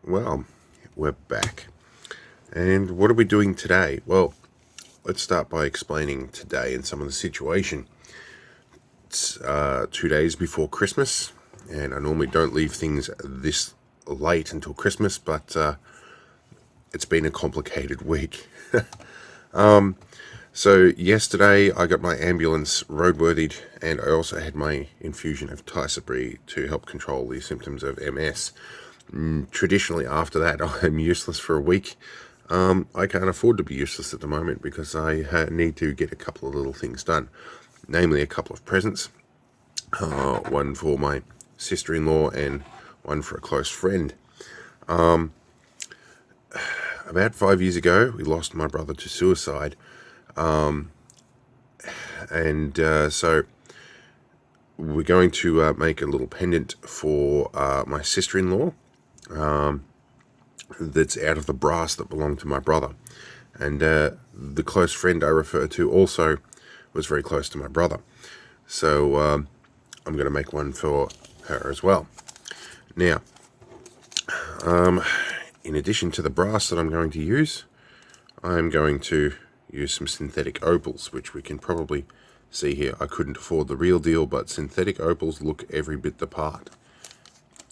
Well, we're back. And what are we doing today? Well, let's start by explaining today and some of the situation. It's 2 days before Christmas, and I normally don't leave things this late until Christmas, but it's been a complicated week. So yesterday I got my ambulance roadworthied, and I also had my infusion of Tisabri to help control the symptoms of MS. Traditionally after that I'm useless for a week. I can't afford to be useless at the moment because I need to get a couple of little things done, namely a couple of presents, one for my sister-in-law and one for a close friend. About 5 years ago we lost my brother to suicide, so we're going to make a little pendant for my sister-in-law that's out of the brass that belonged to my brother, and the close friend I refer to also was very close to my brother, so I'm going to make one for her as well. Now, in addition to the brass that I'm going to use, I'm going to use some synthetic opals, which we can probably see here. I couldn't afford the real deal, but synthetic opals look every bit the part,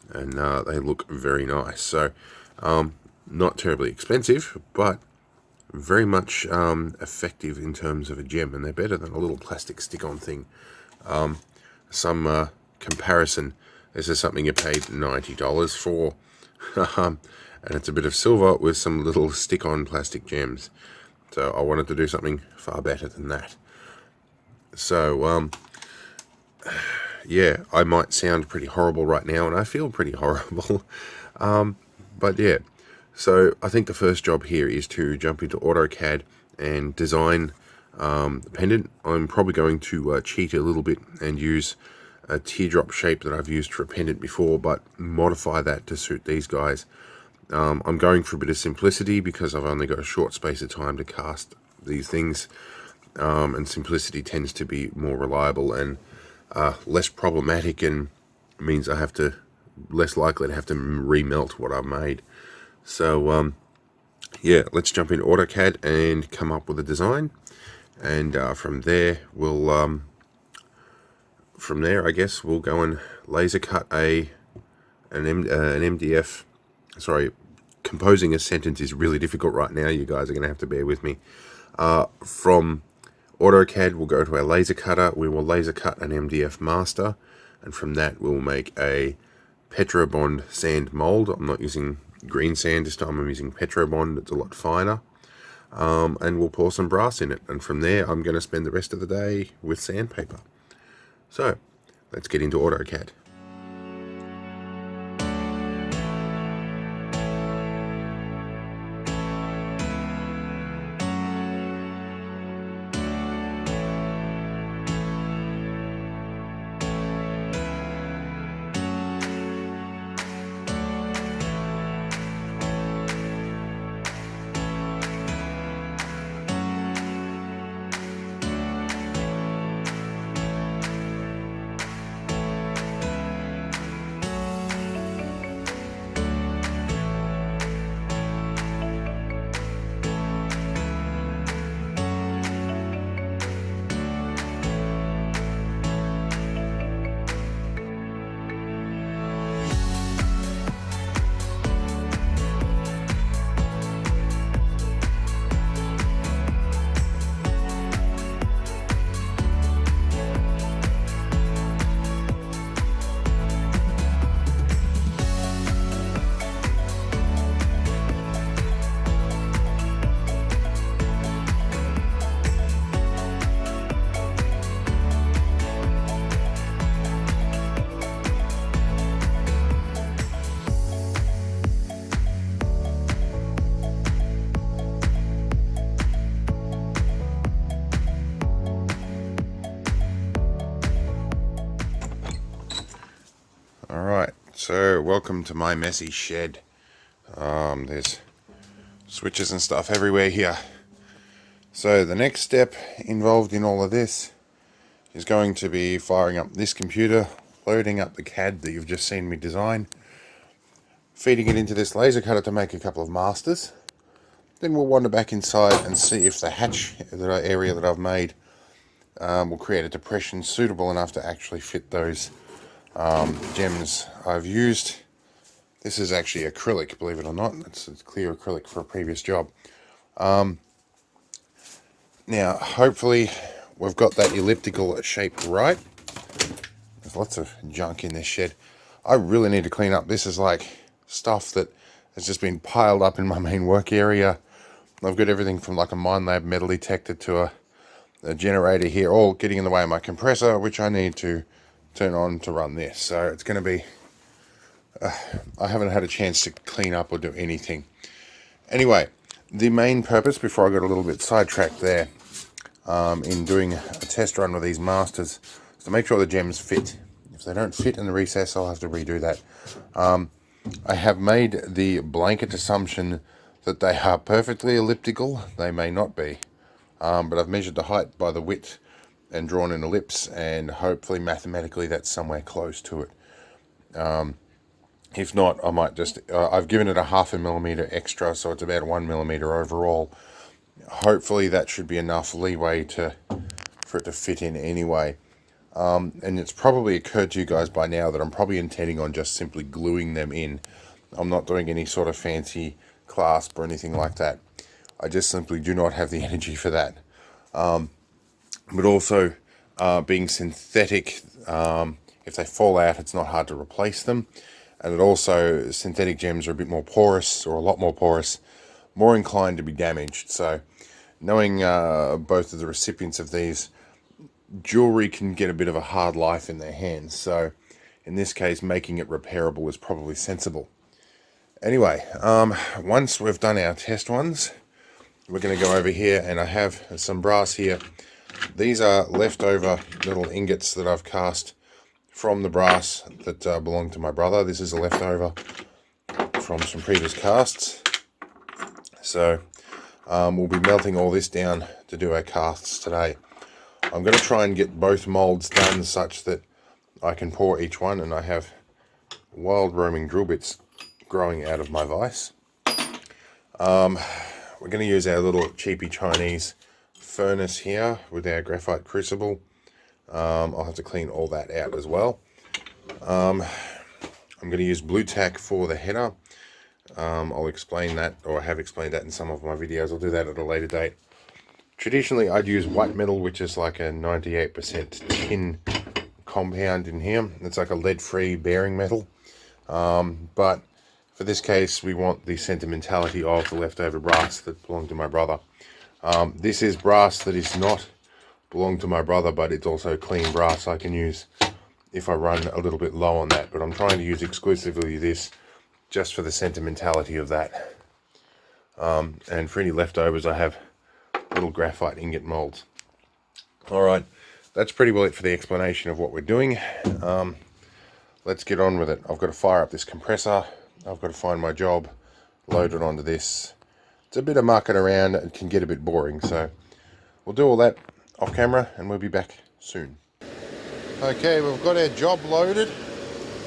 and they look very nice. So not terribly expensive, but very much effective in terms of a gem, and they're better than a little plastic stick-on thing. Some comparison, this is something you paid $90 for, and it's a bit of silver with some little stick-on plastic gems. So I wanted to do something far better than that. So yeah, I might sound pretty horrible right now, and I feel pretty horrible. But yeah, so I think the first job here is to jump into AutoCAD and design the pendant. I'm probably going to cheat a little bit and use a teardrop shape that I've used for a pendant before, but modify that to suit these guys. I'm going for a bit of simplicity because I've only got a short space of time to cast these things, and simplicity tends to be more reliable and less problematic, and means I have to less likely to have to remelt what I've made. So yeah, let's jump into AutoCAD and come up with a design, and from there I guess we'll go and laser cut an MDF. Sorry, composing a sentence is really difficult right now. You guys are going to have to bear with me. From AutoCAD, we'll go to our laser cutter. We will laser cut an MDF master, and from that we'll make a petrobond sand mold. I'm not using green sand this time, I'm using petrobond. It's a lot finer. And we'll pour some brass in it, and from there I'm going to spend the rest of the day with sandpaper. So let's get into AutoCAD. Alright, so welcome to my messy shed. There's switches and stuff everywhere here. So the next step involved in all of this is going to be firing up this computer, loading up the CAD that you've just seen me design, feeding it into this laser cutter to make a couple of masters. Then we'll wander back inside and see if the hatch area that I've made will create a depression suitable enough to actually fit those gems I've used. This is actually acrylic, believe it or not. It's clear acrylic for a previous job. Now, hopefully, we've got that elliptical shape right. There's lots of junk in this shed. I really need to clean up. This is like stuff that has just been piled up in my main work area. I've got everything from like a Minelab metal detector to a generator here, all getting in the way of my compressor, which I need to turn on to run this. So it's going to be... I haven't had a chance to clean up or do anything. Anyway, the main purpose, before I got a little bit sidetracked there, in doing a test run with these masters, is to make sure the gems fit. If they don't fit in the recess, I'll have to redo that. I have made the blanket assumption that they are perfectly elliptical. They may not be, but I've measured the height by the width and drawn an ellipse, and hopefully mathematically that's somewhere close to it. If not, I might just, I've given it a 0.5 millimeter extra, so it's about 1 millimeter overall. Hopefully that should be enough leeway for it to fit in anyway. And it's probably occurred to you guys by now that I'm probably intending on just simply gluing them in. I'm not doing any sort of fancy clasp or anything like that. I just simply do not have the energy for that. But also, being synthetic, if they fall out, it's not hard to replace them. And it also, synthetic gems are a bit more porous, or a lot more porous, more inclined to be damaged. So knowing both of the recipients of these, jewelry can get a bit of a hard life in their hands. So in this case, making it repairable is probably sensible. Anyway, once we've done our test ones, we're going to go over here, and I have some brass here. These are leftover little ingots that I've cast from the brass that belonged to my brother. This is a leftover from some previous casts. So we'll be melting all this down to do our casts today. I'm going to try and get both molds done such that I can pour each one, and I have wild roaming drill bits growing out of my vise. We're going to use our little cheapy Chinese furnace here with our graphite crucible. I'll have to clean all that out as well. I'm going to use blue tack for the header. I'll explain that, or I have explained that in some of my videos. I'll do that at a later date. Traditionally, I'd use white metal, which is like a 98% tin compound in here. It's like a lead-free bearing metal. But for this case, we want the sentimentality of the leftover brass that belonged to my brother. This is brass that is not belong to my brother, but it's also clean brass I can use if I run a little bit low on that. But I'm trying to use exclusively this just for the sentimentality of that. And for any leftovers, I have little graphite ingot molds. Alright, that's pretty well it for the explanation of what we're doing. Let's get on with it. I've got to fire up this compressor. I've got to find my job, load it onto this. It's a bit of mucking around. It can get a bit boring, so we'll do all that off camera and we'll be back soon. Okay, we've got our job loaded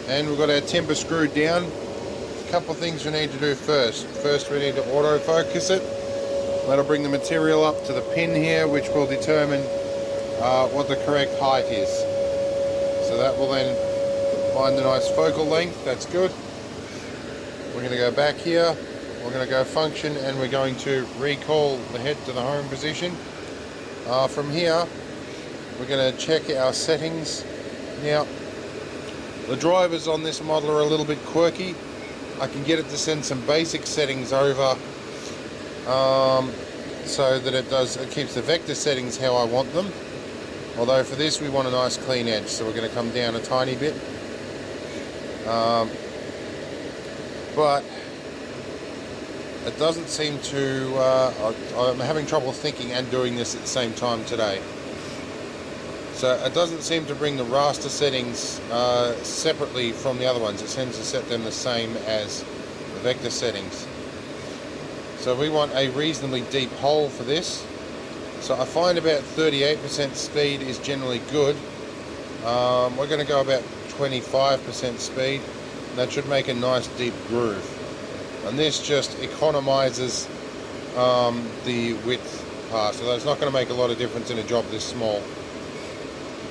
and we've got our temper screwed down. A couple of things we need to do first. First, we need to autofocus it. That'll bring the material up to the pin here, which will determine what the correct height is. So that will then find the nice focal length. That's good. We're going to go back here. We're going to go function, and we're going to recall the head to the home position. From here, we're going to check our settings. Now, the drivers on this model are a little bit quirky. I can get it to send some basic settings over so that it keeps the vector settings how I want them. Although for this we want a nice clean edge, so we're going to come down a tiny bit. But it doesn't seem to, I'm having trouble thinking and doing this at the same time today. So it doesn't seem to bring the raster settings separately from the other ones. It seems to set them the same as the vector settings. So we want a reasonably deep hole for this. So I find about 38% speed is generally good. We're going to go about 25% speed. that should make a nice deep groove. And this just economizes the width part, so that's not going to make a lot of difference in a job this small.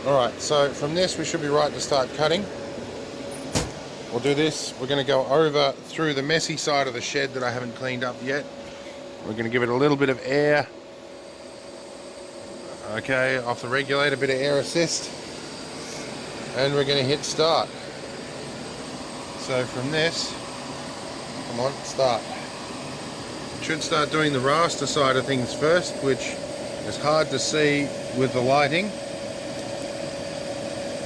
Alright, so from this we should be right to start cutting. We'll do this. We're going to go over through the messy side of the shed that I haven't cleaned up yet. We're going to give it a little bit of air. Okay, off the regulator, a bit of air assist. And we're going to hit start. So from this, come on, start. Should start doing the raster side of things first, which is hard to see with the lighting.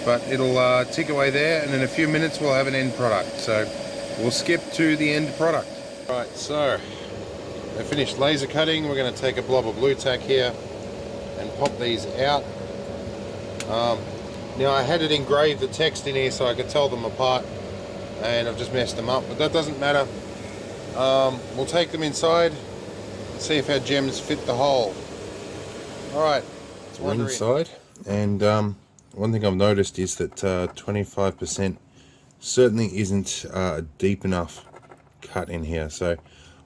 But it'll tick away there, and in a few minutes we'll have an end product. So we'll skip to the end product. Right, so I finished laser cutting. We're going to take a blob of blue tack here and pop these out. Now I had it engraved the text in here so I could tell them apart, and I've just messed them up, but that doesn't matter. We'll take them inside and see if our gems fit the hole. Alright, we're inside, and one thing I've noticed is that 25% certainly isn't a deep enough cut in here, so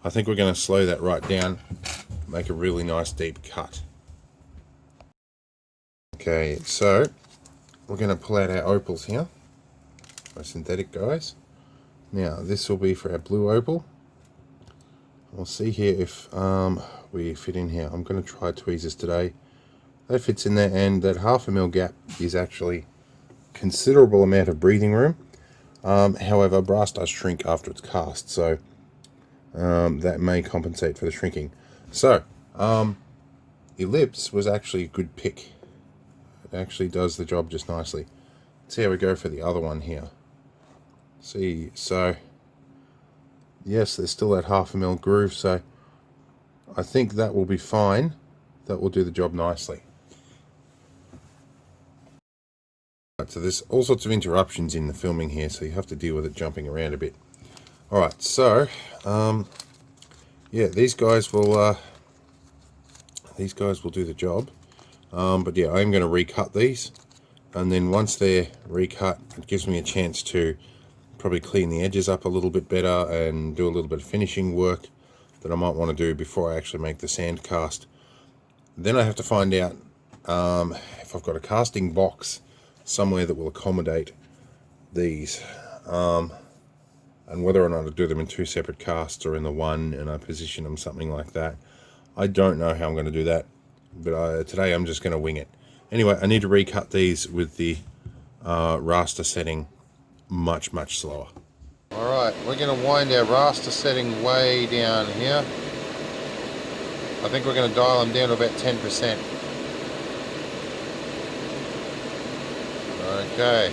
I think we're going to slow that right down, make a really nice deep cut. Okay, so we're going to pull out our opals here, our synthetic guys. Now this will be for our blue opal. We'll see here if we fit in here. I'm going to try tweezers today. That fits in there, and that 1/2 mil gap is actually considerable amount of breathing room. However, brass does shrink after it's cast, so that may compensate for the shrinking. So, ellipse was actually a good pick. It actually does the job just nicely. Let's see how we go for the other one here. See, so yes, there's still that 1/2 mil groove, so I think that will be fine. That will do the job nicely. Right, so there's all sorts of interruptions in the filming here, so you have to deal with it jumping around a bit. Alright, so yeah, these guys will do the job. But yeah, I'm going to recut these, and then once they're recut, it gives me a chance to probably clean the edges up a little bit better and do a little bit of finishing work that I might want to do before I actually make the sand cast. Then I have to find out if I've got a casting box somewhere that will accommodate these, and whether or not I do them in 2 separate casts or in the one and I position them something like that. I don't know how I'm going to do that, but today I'm just going to wing it. Anyway, I need to recut these with the raster setting much slower. Alright, we're going to wind our raster setting way down here. I think we're going to dial them down to about 10%. Okay.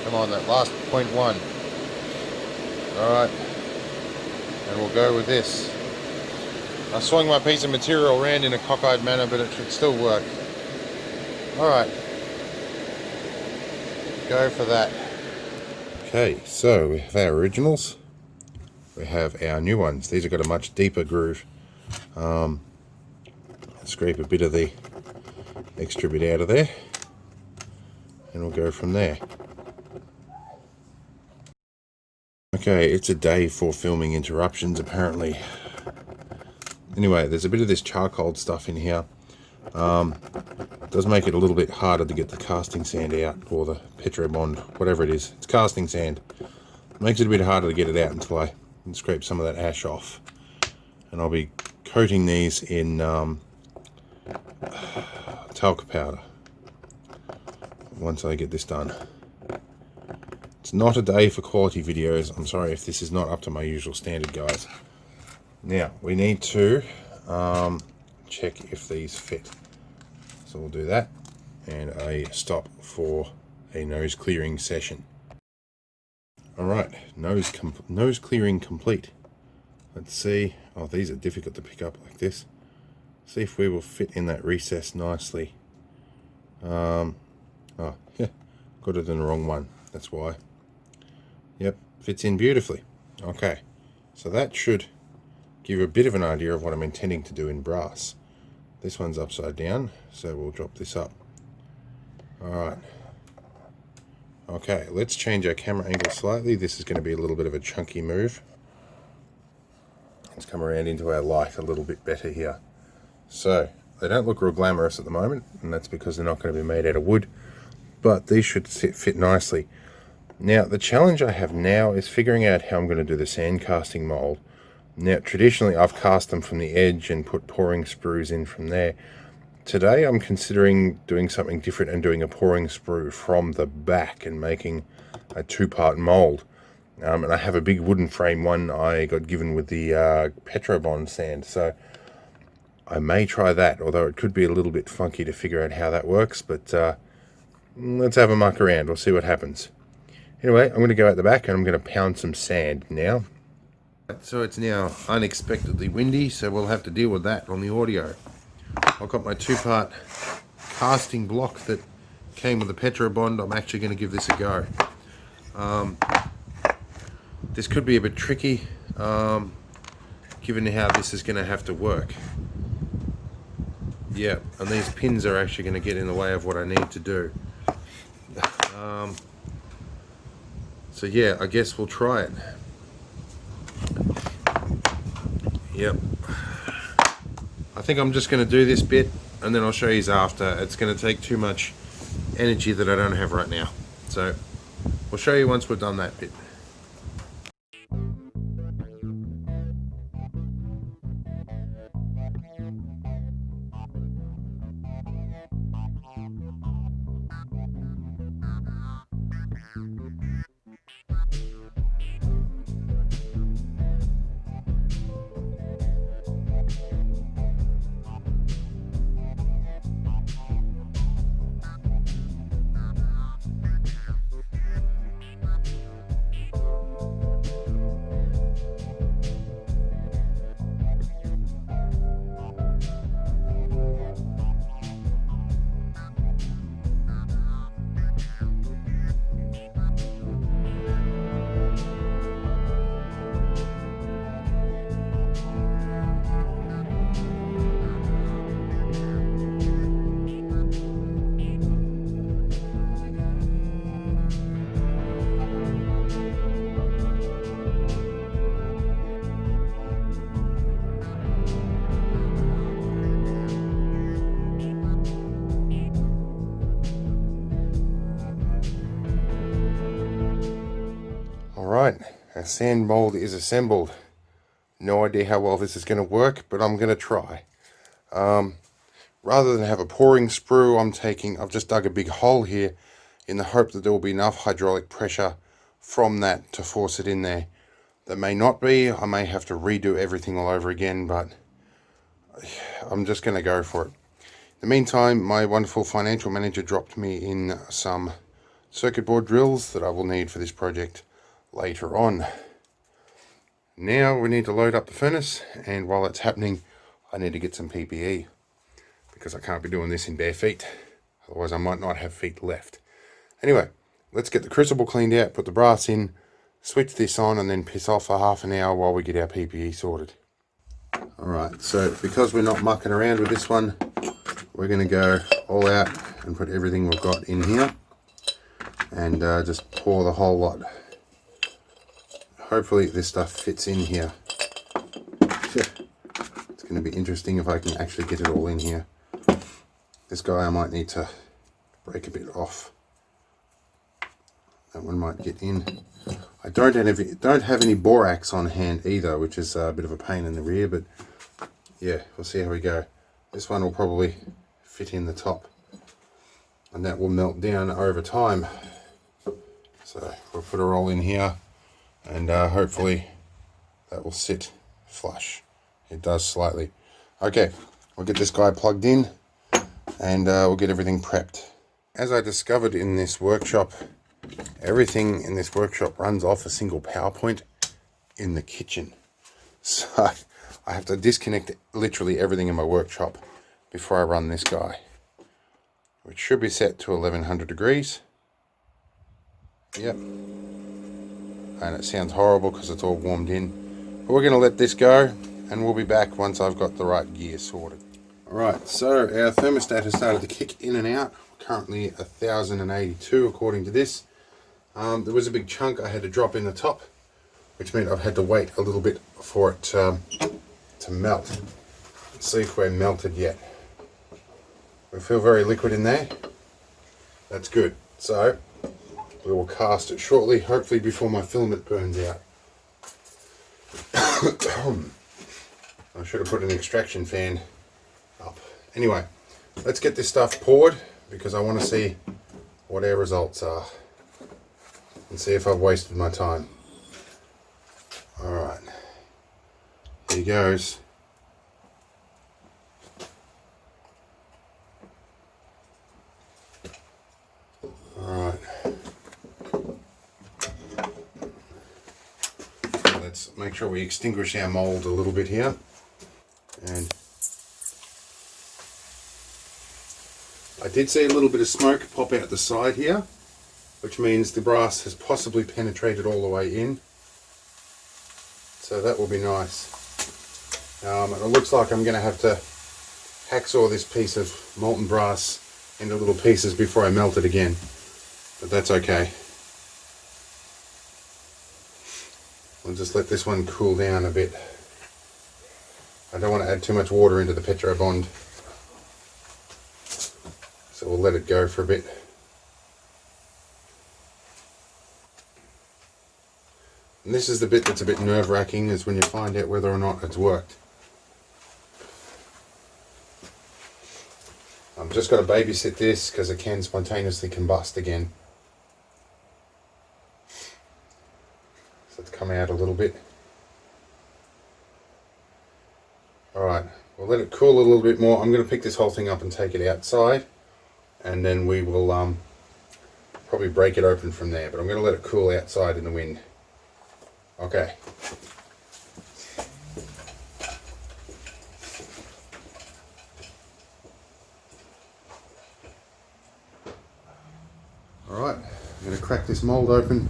Come on, that last 0.1. Alright. And we'll go with this. I swung my piece of material around in a cockeyed manner, but it should still work. Alright. Go for that. Okay, so we have our originals. We have our new ones. These have got a much deeper groove. Scrape a bit of the extra bit out of there, and we'll go from there. Okay, it's a day for filming interruptions apparently. Anyway, there's a bit of this charcoal stuff in here. It does make it a little bit harder to get the casting sand out, or the petrobond, whatever it is. It's casting sand. It makes it a bit harder to get it out until I scrape some of that ash off. And I'll be coating these in talc powder once I get this done. It's not a day for quality videos. I'm sorry if this is not up to my usual standard, guys. Now, we need to check if these fit. So we'll do that, and a stop for a nose clearing session. Alright, nose clearing complete. Let's see. Oh, these are difficult to pick up like this. See if we will fit in that recess nicely. Oh, yeah, got it in the wrong one. That's why. Yep, fits in beautifully. Okay, so that should give you a bit of an idea of what I'm intending to do in brass. This one's upside down, so we'll drop this up. Alright. Okay, let's change our camera angle slightly. This is going to be a little bit of a chunky move. Let's come around into our light a little bit better here. So, they don't look real glamorous at the moment, and that's because they're not going to be made out of wood, but these should fit nicely. Now, the challenge I have now is figuring out how I'm going to do the sand casting mold. Now, traditionally, I've cast them from the edge and put pouring sprues in from there. Today, I'm considering doing something different and doing a pouring sprue from the back and making a two-part mold. And I have a big wooden frame one I got given with the petrobond sand, so I may try that, although it could be a little bit funky to figure out how that works, but let's have a muck around. We'll see what happens. Anyway, I'm going to go out the back and I'm going to pound some sand now. So it's now unexpectedly windy, so we'll have to deal with that on the audio. I've got my two-part casting block that came with the petrobond. I'm actually going to give this a go. This could be a bit tricky, given how this is going to have to work. Yeah, and these pins are actually going to get in the way of what I need to do. So yeah, I guess we'll try it. Yep. I think I'm just going to do this bit and then I'll show you after. It's going to take too much energy that I don't have right now. So we'll show you once we've done that bit. Alright, our sand mold is assembled. No idea how well this is going to work, but I'm going to try. Rather than have a pouring sprue, I've just dug a big hole here in the hope that there will be enough hydraulic pressure from that to force it in there. There may not be. I may have to redo everything all over again, but I'm just going to go for it. In the meantime, my wonderful financial manager dropped me in some circuit board drills that I will need for this project later on. Now we need to load up the furnace, and while it's happening, I need to get some PPE because I can't be doing this in bare feet. Otherwise, I might not have feet left. Anyway, let's get the crucible cleaned out, put the brass in, switch this on, and then piss off for half an hour while we get our PPE sorted. Alright, so because we're not mucking around with this one, we're going to go all out and put everything we've got in here and just pour the whole lot. Hopefully this stuff fits in here. It's going to be interesting if I can actually get it all in here. This guy I might need to break a bit off. That one might get in. I don't have any borax on hand either, which is a bit of a pain in the rear, but yeah, we'll see how we go. This one will probably fit in the top, and that will melt down over time. So we'll put it all in here, and hopefully that will sit flush. It does slightly. Okay, we'll get this guy plugged in, and we'll get everything prepped. As I discovered in this workshop, everything in this workshop runs off a single power point in the kitchen. So I have to disconnect literally everything in my workshop before I run this guy, which should be set to 1100 degrees. Yep. And it sounds horrible because it's all warmed in. But we're going to let this go, and we'll be back once I've got the right gear sorted. Alright, so our thermostat has started to kick in and out. Currently 1082 according to this. There was a big chunk I had to drop in the top, which meant I've had to wait a little bit for it to melt. Let's see if we're melted yet. We feel very liquid in there. That's good. So we will cast it shortly, hopefully before my filament burns out. I should have put an extraction fan up. Anyway, let's get this stuff poured because I want to see what our results are and see if I've wasted my time. Alright, here goes. Alright, let's make sure we extinguish our mold a little bit here. And I did see a little bit of smoke pop out the side here, which means the brass has possibly penetrated all the way in. So that will be nice. And it looks like I'm going to have to hacksaw this piece of molten brass into little pieces before I melt it again. But that's okay. We'll just let this one cool down a bit. I don't want to add too much water into the petrobond. So we'll let it go for a bit. And this is the bit that's a bit nerve-wracking, is when you find out whether or not it's worked. I've just got to babysit this because it can spontaneously combust again. So it's come out a little bit. Alright, we'll let it cool a little bit more. I'm going to pick this whole thing up and take it outside, and then we will probably break it open from there, but I'm going to let it cool outside in the wind. Okay. Alright, I'm going to crack this mold open,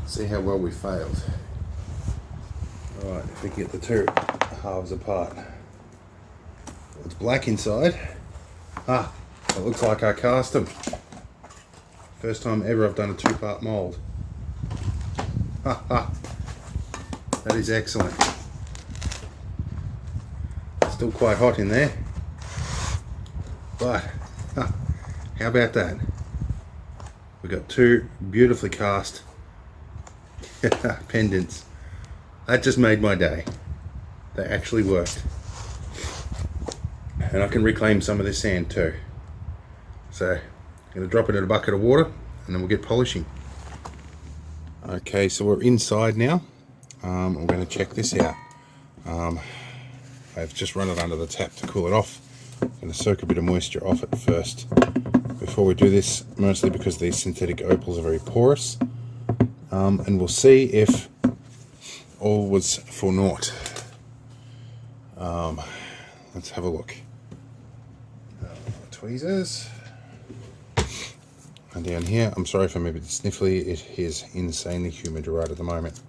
see how well we failed. Alright, if we can get the two halves apart. It's black inside. Ah, it looks like I cast them. First time ever I've done a two-part mold. Ha ha. That is excellent. Still quite hot in there. But, how about that? We've got two beautifully cast pendants. That just made my day. They actually worked. And I can reclaim some of this sand too. So, I'm going to drop it in a bucket of water and then we'll get polishing. Okay, so we're inside now. I'm going to check this out. I've just run it under the tap to cool it off. I'm going to soak a bit of moisture off it first before we do this, mostly because these synthetic opals are very porous. And we'll see if all was for naught. Let's have a look. Tweezers. And down here, I'm sorry if I'm a bit sniffly, it is insanely humid right at the moment.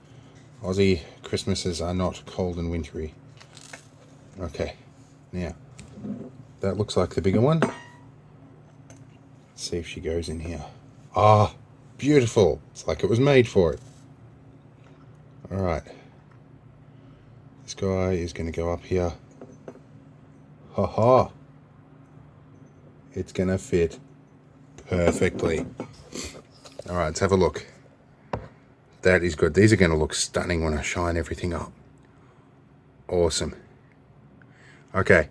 Aussie Christmases are not cold and wintry. Okay, now, that looks like the bigger one. Let's see if she goes in here. Ah, beautiful. It's like it was made for it. Alright. This guy is going to go up here. Ha ha. It's going to fit perfectly. Alright, let's have a look. That is good. These are going to look stunning when I shine everything up. Awesome. Okay,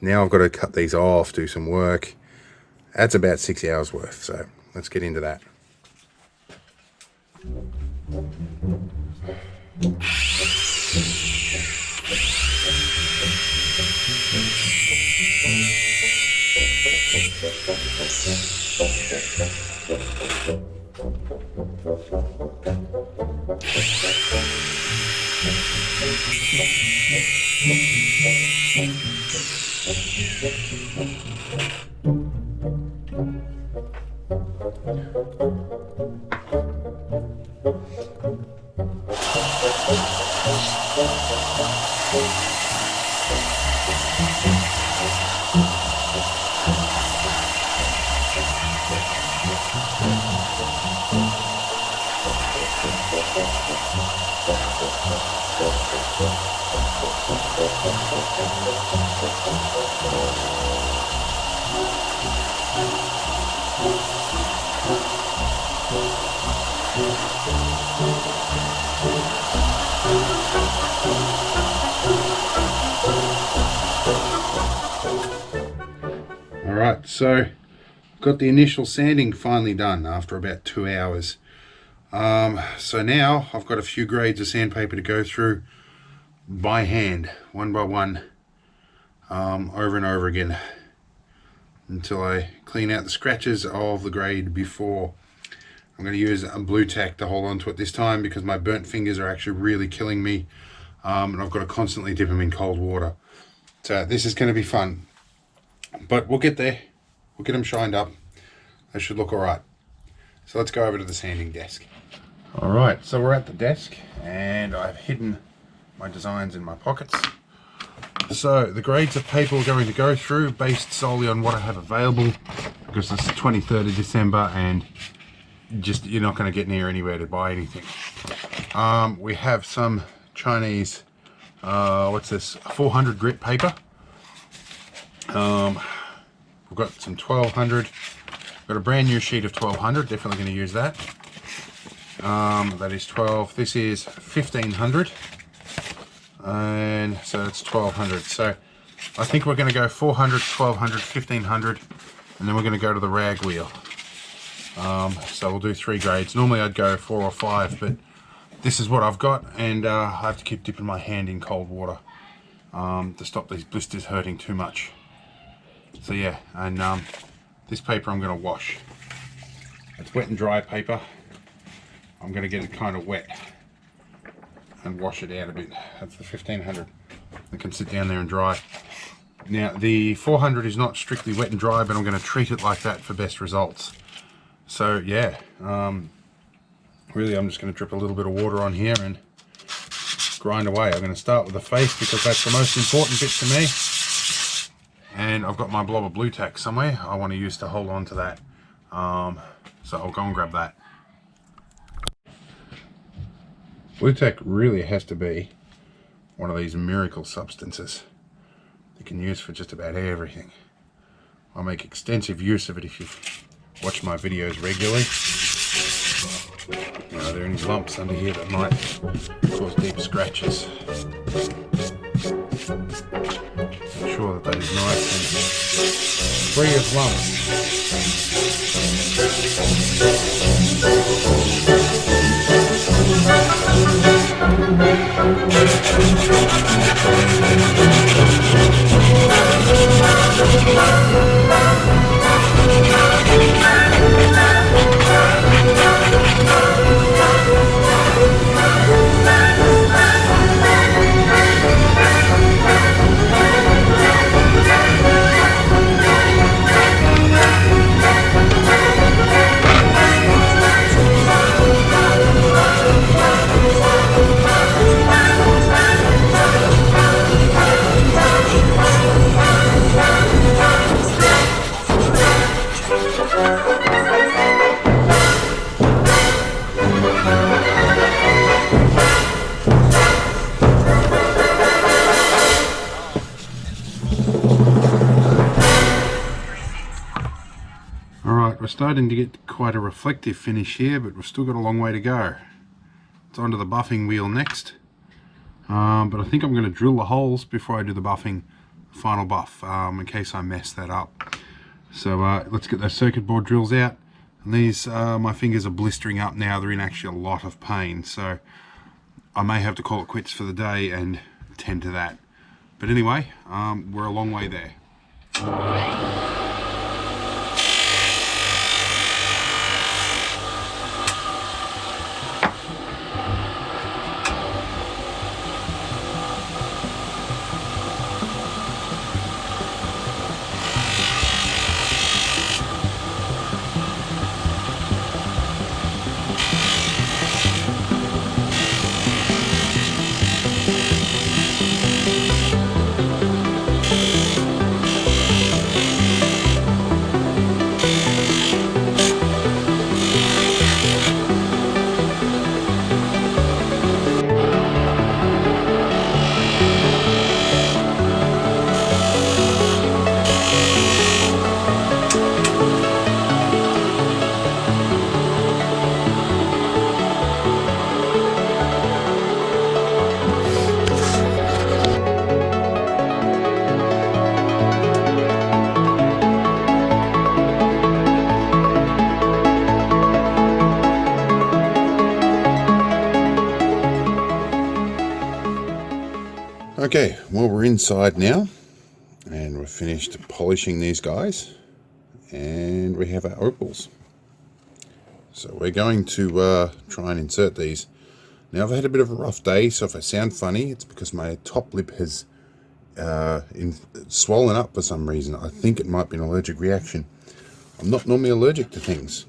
now I've got to cut these off, do some work. That's about 6 hours worth, so let's get into that. Alright, so got the initial sanding finally done after about 2 hours. So now I've got a few grades of sandpaper to go through by hand, one by one, over and over again, until I clean out the scratches of the grade before. I'm going to use a blue tack to hold on to it this time because my burnt fingers are actually really killing me, and I've got to constantly dip them in cold water. So this is going to be fun, but we'll get there. We'll get them shined up. They should look alright. So let's go over to the sanding desk. Alright, so we're at the desk and I've hidden my designs in my pockets. So the grades of paper we're going to go through based solely on what I have available, because it's the 23rd of December and just you're not going to get near anywhere to buy anything. We have some Chinese, what's this, 400 grit paper. We've got some 1200. Got a brand new sheet of 1200, definitely going to use that. That is 12. This is 1500, and so it's 1200. So I think we're going to go 400, 1200, 1500, and then we're going to go to the rag wheel. So we'll do 3 grades. Normally I'd go 4 or 5, but this is what I've got, and I have to keep dipping my hand in cold water to stop these blisters hurting too much. So yeah, and this paper I'm going to wash. It's wet and dry paper. I'm going to get it kind of wet and wash it out a bit. That's the 1500. It can sit down there and dry. Now the 400 is not strictly wet and dry, but I'm going to treat it like that for best results. So yeah, really I'm just going to drip a little bit of water on here and grind away. I'm going to start with the face because that's the most important bit to me. And I've got my blob of blue tack somewhere I want to use to hold on to that. So I'll go and grab that. Blue tack really has to be one of these miracle substances you can use for just about everything. I make extensive use of it if you've watched my videos regularly. Are there any lumps under here that might cause deep scratches? Make sure that is nice and free of lumps. We're starting to get quite a reflective finish here, but we've still got a long way to go. It's onto the buffing wheel next, but I think I'm going to drill the holes before I do the buffing, final buff, in case I mess that up. So let's get those circuit board drills out. And these, my fingers are blistering up now. They're in actually a lot of pain, so I may have to call it quits for the day and tend to that. But anyway, we're a long way there. Okay, well, we're inside now, and we've finished polishing these guys, and we have our opals. So we're going to try and insert these. Now, I've had a bit of a rough day, so if I sound funny, it's because my top lip has swollen up for some reason. I think it might be an allergic reaction. I'm not normally allergic to things.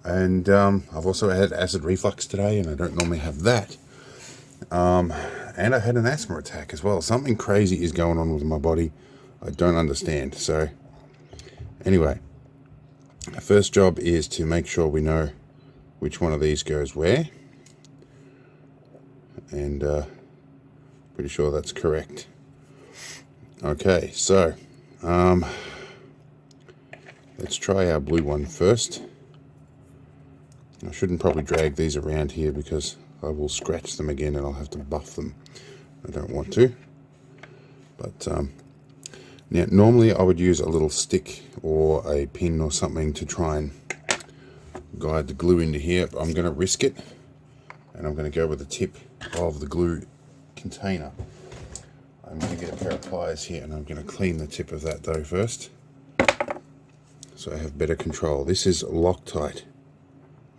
And I've also had acid reflux today, and I don't normally have that. And I had an asthma attack as well. Something crazy is going on with my body. I don't understand. So anyway, our first job is to make sure we know which one of these goes where. And pretty sure that's correct. Okay, so let's try our blue one first. I shouldn't probably drag these around here because I will scratch them again and I'll have to buff them. I don't want to. But now, normally I would use a little stick or a pin or something to try and guide the glue into here. But I'm going to risk it, and I'm going to go with the tip of the glue container. I'm going to get a pair of pliers here, and I'm going to clean the tip of that though first, so I have better control. This is Loctite.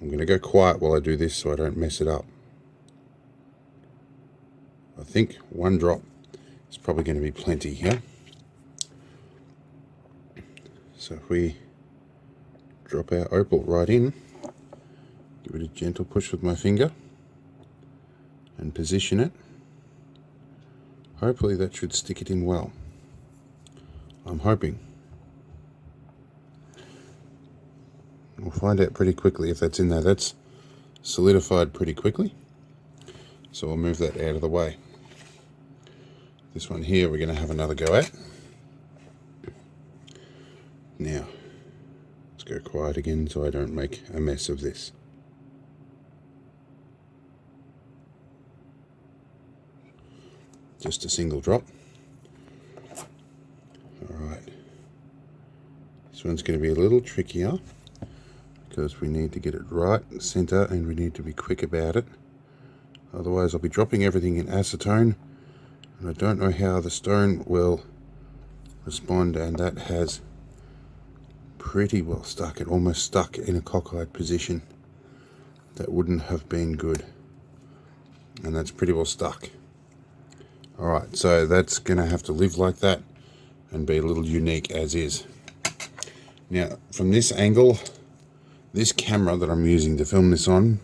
I'm going to go quiet while I do this so I don't mess it up. I think one drop is probably going to be plenty here. So if we drop our opal right in, give it a gentle push with my finger and position it. Hopefully that should stick it in well. I'm hoping. We'll find out pretty quickly if that's in there. That's solidified pretty quickly, so we'll move that out of the way. This one here we're going to have another go at. Now, let's go quiet again so I don't make a mess of this. Just a single drop. Alright. This one's going to be a little trickier because we need to get it right center and we need to be quick about it. Otherwise I'll be dropping everything in acetone, and I don't know how the stone will respond, and that has pretty well stuck. It almost stuck in a cockeyed position. That wouldn't have been good, and that's pretty well stuck. Alright, so that's going to have to live like that and be a little unique as is. Now, from this angle, this camera that I'm using to film this on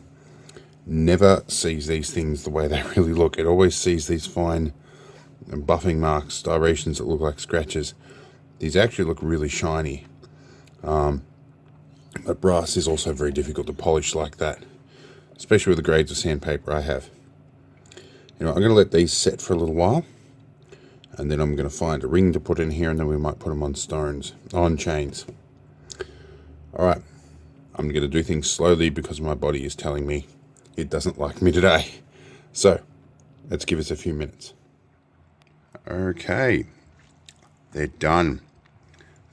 never sees these things the way they really look. It always sees these fine buffing marks, striations that look like scratches. These actually look really shiny. But brass is also very difficult to polish like that, especially with the grades of sandpaper I have. You know, I'm going to let these set for a little while, and then I'm going to find a ring to put in here, and then we might put them on chains. Alright, I'm going to do things slowly because my body is telling me it doesn't like me today. So, let's give us a few minutes. Okay, they're done.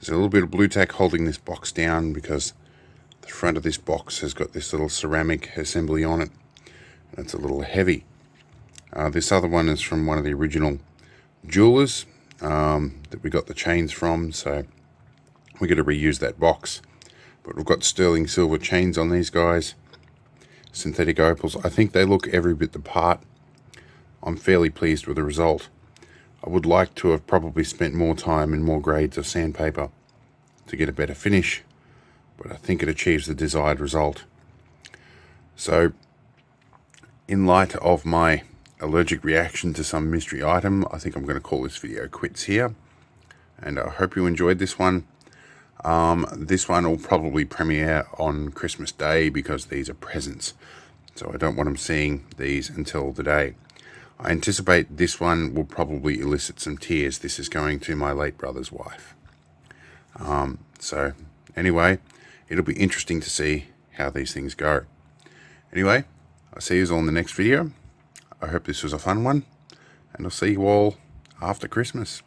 There's a little bit of blue tack holding this box down because the front of this box has got this little ceramic assembly on it. It's a little heavy. This other one is from one of the original jewelers that we got the chains from, so we're going to reuse that box. But we've got sterling silver chains on these guys, synthetic opals. I think they look every bit the part. I'm fairly pleased with the result. I would like to have probably spent more time and more grades of sandpaper to get a better finish, but I think it achieves the desired result. So, in light of my allergic reaction to some mystery item, I think I'm going to call this video quits here, and I hope you enjoyed this one. This one will probably premiere on Christmas Day because these are presents, so I don't want them seeing these until the day. I anticipate this one will probably elicit some tears. This is going to my late brother's wife. So anyway, it'll be interesting to see how these things go. Anyway, I'll see you all in the next video. I hope this was a fun one, and I'll see you all after Christmas.